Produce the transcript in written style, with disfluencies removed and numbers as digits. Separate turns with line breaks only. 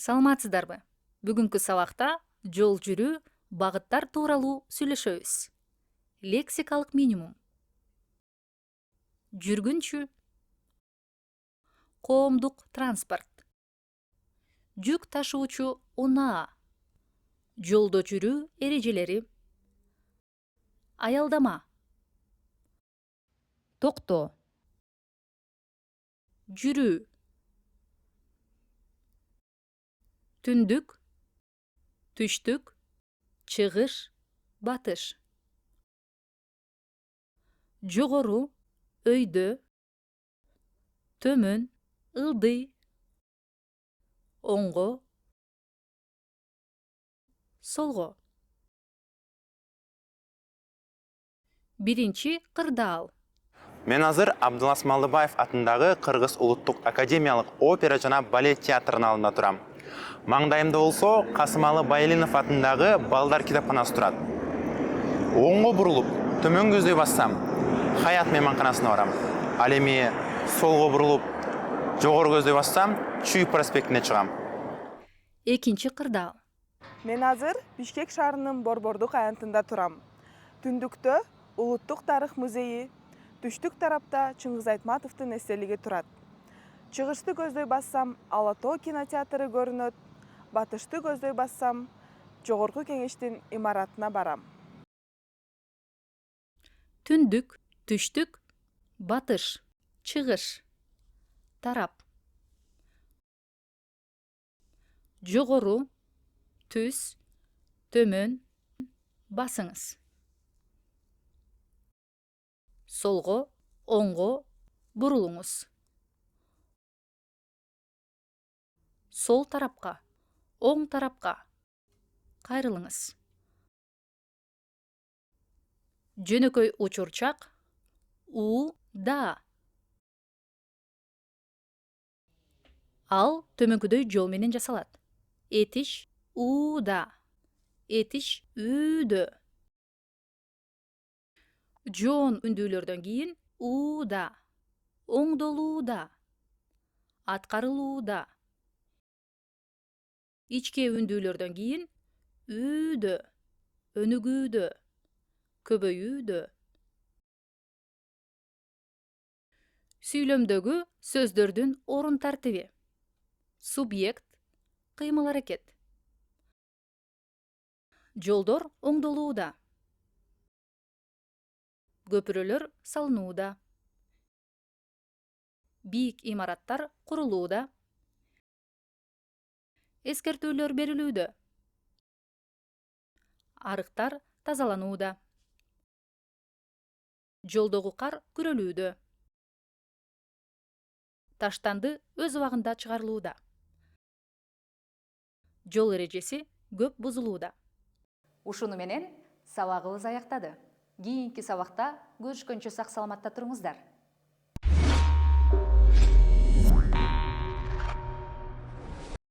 Саламатсыздарбы? Бүгүнкү сабакта жол жүрүү, багыттар тууралуу сүйлөшөбүз. Лексикалык минимум. Жүргүнчү, коомдук транспорт. Жүк ташуучу унаа. Жолдо жүрүү эрежелери. Аялдама. Токтоо. Жүрүү. Түндүк, түштүк, чыгыш, батыш. Жогору, өйдө. Төмөн, ылдый. Оңго, солго. Биринчи кырдаал.
Мен азыр Абдулас Малдыбаев атындагы Кыргыз улуттук академиялык опера жана балет театрынын алдында турам. Маңдайымда болсо Касымалы Байлинов атындагы балдар китапканасы турат. Оңго бурулуп, төмөн көздөй бассам, Хаят мейманканасына барам. Ал эми солго бурулуп, жогору көздөй бассам, Чүй проспектине чыгам.
Экинчи кырдаал.
Мен азыр Бишкек шаарынын Борбордук аянтында турам. Түндүктө Улуттук тарых музейи, түштүк тарапта Чыңгыз Айтматовдун эстелиги турат. Чыгышты көздөй бассам, Ала Тоо кинотеатры көрүнөт. Батышты көздөй бассам, Жогорку кеңештин имаратына барам.
Түндүк, түштүк, батыш, чыгыш. Тарап. Жогору, түз, төмөн, басыңыз. Солго, оңго, бурулуңуз. Сол тарапка, оң тарапка кайрылыңыз. Жөнөкөй учурчак, у, да. Ал төмөнкүдөй жол менен жасалат. Этиш, у, да. Этиш, үдө. Жоон үндүүлөрдөн кийин у, да. Оңдолууда. Аткарылууда. Ичке үндүүлөрдөн кийин үүдө, өнүгүүдө, көбөйүүдө. Сүйлөмдөгү сөздөрдүн орун тартиби. Субъект, кыймыл аракет. Жолдор оңдолууда. Көпүрөлөр салынууда. Бийик имараттар курулууда. Эскертүүлөр берилүүдө. Арыктар тазаланууда. Жолдогу кар күрөлүүдө. Таштанды өз убагында чыгарылууда. Жол эрежеси көп бузулууда.
Ушуну менен сабагыбыз аяктады. Кийинки сабакта көрүшкөнчө сак саламатта туруңуздар.